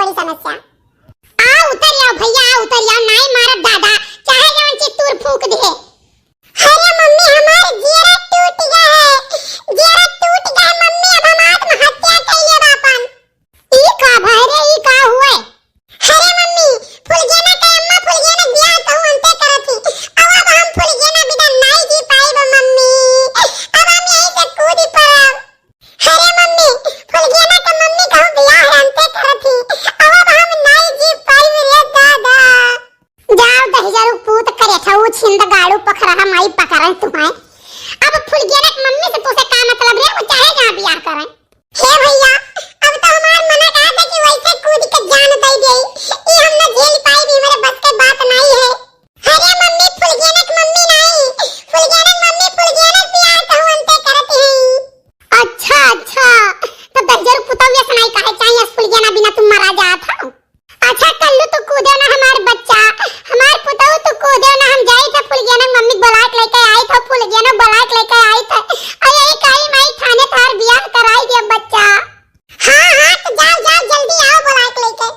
बड़ी समस्या। आ उतर जाओ भैया, आ उतर जाओ, नाई मारत दादा चाहे जवन चित्तूर फूंक दे। अरे मम्मी हमार जीरा टूट गया है, जीरा टूट गया मम्मी, अब हम आत्महत्या कर लिए बापन। ई का भरे, ई का हुए? अरे मम्मी फुलगेना के अम्मा फुलगेना बियाह कहूं अंते करत थी, अब हम फुलगेना बिना नहीं जी पाई मम्मी, अब हम यहीं से कूद पड़ब। अरे मम्मी फुलगेना के मम्मी कहूं बियाह अंते करत थी, अब हम नहीं जी पाई रे दादा। जाओ दहजरू पूत करे छऊ छिंद गाड़ू पखरा माई पकड़े तुम्हें। अब फुलगेना के मम्मी से तुसे का मतलब रे, वो चाहे जहां बियाह करें। हे भैया अब तो हमार मना कहा था कि वैसे कूद के जान दे दे, ये हम न झेल पाई भी, मेरे बस के बात नहीं है। अरे मम्मी फुलगेना की मम्मी नहीं, फुलगेना की मम्मी फुलगेना बियाह कहूं अंते करत है। अच्छा अच्छा तो दहजरू पुतौया सुनाई काहे चाहिए फुलगेना बिना तुम मरा जात हो। अच्छा कल्लू तो कूदे ना हमार बच्चा, हमार पुतौ तो कूदे ना, हम जाई थे फुलगेना की मम्मी बुलाक लेके आई था, फुलगेना बुलाक लेके आई था, अरे ये काली माई थाने थार बियाह कराई दिया बच्चा। हां तो जाओ जाओ जल्दी आओ बुलाक लेके।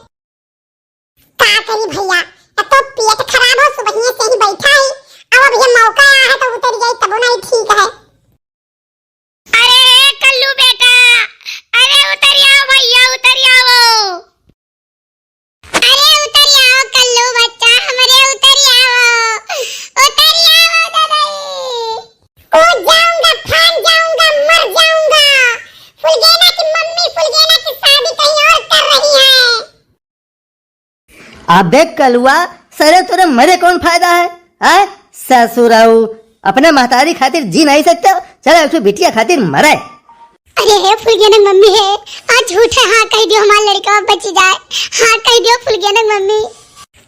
का करी भैया अब तो पेट खराब हो, सुबह से ही बैठा है, अब ये मौका आया है तो उतर जाई तब नहीं ठीक है। अरे कल्लू बेटा, अरे उतर आओ भैया उतर आओ, अरे उतर आओ कल्लू बच्चा हमरे, उतर आओ दादाई। कूद जाऊंगा, फान जाऊंगा, मर जाऊंगा। फुलगेना की मम्मी फुलगेना की शादी कहीं और कर रही है। अबे कलुआ सरे तोरे मरे कौन फायदा है? ससुराऊ अपने महतारी खातिर जी नहीं सकते, चलो एक बिटिया खातिर मरे। अरे हे फुलगेना मम्मी है, आज झूठ है, हाँ कह दियो हमार लड़का बच जाए, हाँ कह दियो फुलगेना मम्मी,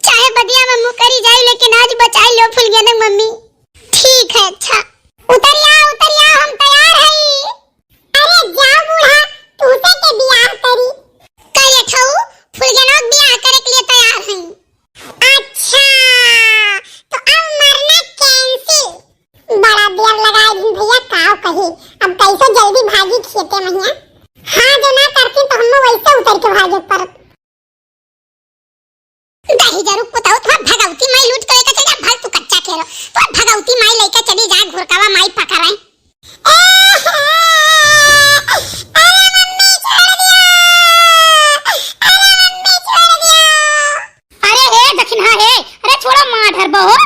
चाहे बदिया में मुंह करी जाए लेकिन आज बचा लो फुलगेना मम्मी। ठीक है अच्छा उतर जाओ हम तैयार हैं। अरे जा बूढ़ा तूसे के बियाह करी करे छऊ, फुलगेना के बियाह करे के लिए तैयार हैं। अच्छा तो अब मरना कैंसिल, बड़ा देर लगाए दिन भैया काव कही, अब कैसे जल्दी भागी खेते मैया। हाँ जो ना करती तो हम वैसे उतर के भागे पर दही जरूर पुताऊ तो भगवती माई लूट के लेके चल जा, भाग तू कच्चा खेरो तो भगवती माई लेके चली जा, घुरकावा माई पकड़ाए। अरे मम्मी छोड़ दिया, अरे मम्मी छोड़ दिया। अरे हे दक्षिणा हे, अरे छोड़ो मां धरबो हो।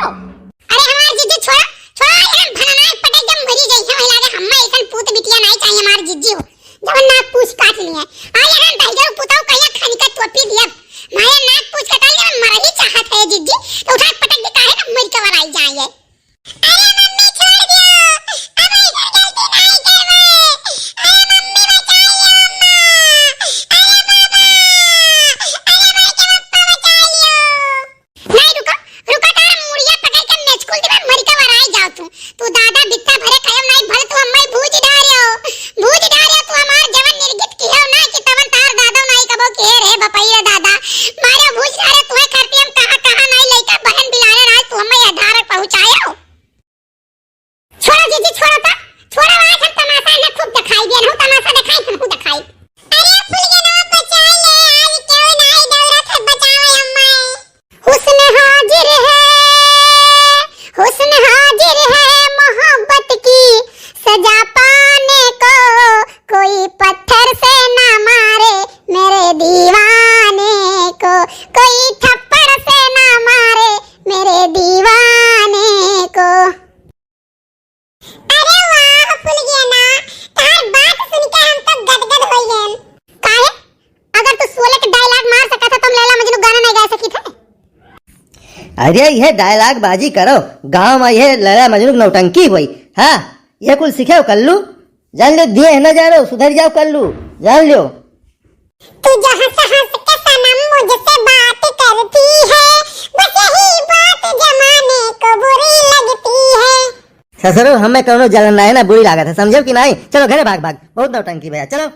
अरे हमार जीजी छोड़ा छोड़ा, हम भनना पटे जम भरी गई है, लागे हम्मा एकन पूत बिटिया नहीं चाहिए हमार जीजी हो, जवन नाक पूछ काट लिए। आ यहाँ दहजरू पुताऊ कहिया खानी का टोपी दिया, माया नाक पूछ कटाई ले मर ही चाहत है जीजी, तो उठा पटक दे काहे ना मर के वराई जाए। अरे मम्मी छोड़ दियो, अब ऐसा गलती नहीं करवे, अरे मम्मी बचाइए अम्मा, अरे बाबा, अरे भाई के पप्पा बचाइए। नहीं रुको रुको, तारा मुड़िया पकड़ के नेचकुल दे मर के वराई जाओ तू दादा बित्ता भरे खयम नहीं भर तू अम्मा भूज डारियो तू हमार जवन निर्गित कियो ना कि तवन तार दादा नहीं कबो के रे बपैया दादा मारे भूज डारे तुहे करती हम कहां नहीं लइका बहन बिलाने राज तू हमें आधार पहुंचायो। छोड़ा जीजी छोड़ा था, छोड़ा आज हम तमाशा न खूब दिखाई दिया, हम तमाशा दिखाई हम दिखाई। अरे फुलगेना बचा ले, आज क्यों नहीं दौड़त है बचावे अम्मा। हुस्न हाजिर है, हुस्न हाजिर है मोहब्बत की सजा पाने को, कोई पत्थर से ना मारे मेरे दीवाने को, कोई थप्पड़ से ना मारे मेरे दीवाने को। अरे वाह फुलगेना, तार बात सुन के हम तो गदगद हो गए। काहे अगर तू 16 के डायलॉग मार सका था तो हम लैला मजनू गाना नहीं गा सकी थे। अरे ये डायलॉग बाजी करो, गांव में ये लैला मजनू नौटंकी हुई। हाँ ये कुल सीखे कल्लू, जान लो दिए है ना जानो, सुधर जाओ कल्लू जान लो। तू जो हंस के सनम मुझसे बात करती है, बस यही बात जमाने को बुरी लगती है। ससुरो हमें कौनो जलन ना है ना बुरी लागत है, समझो कि नहीं? चलो घरे भाग भाग, बहुत नौटंकी भैया चलो।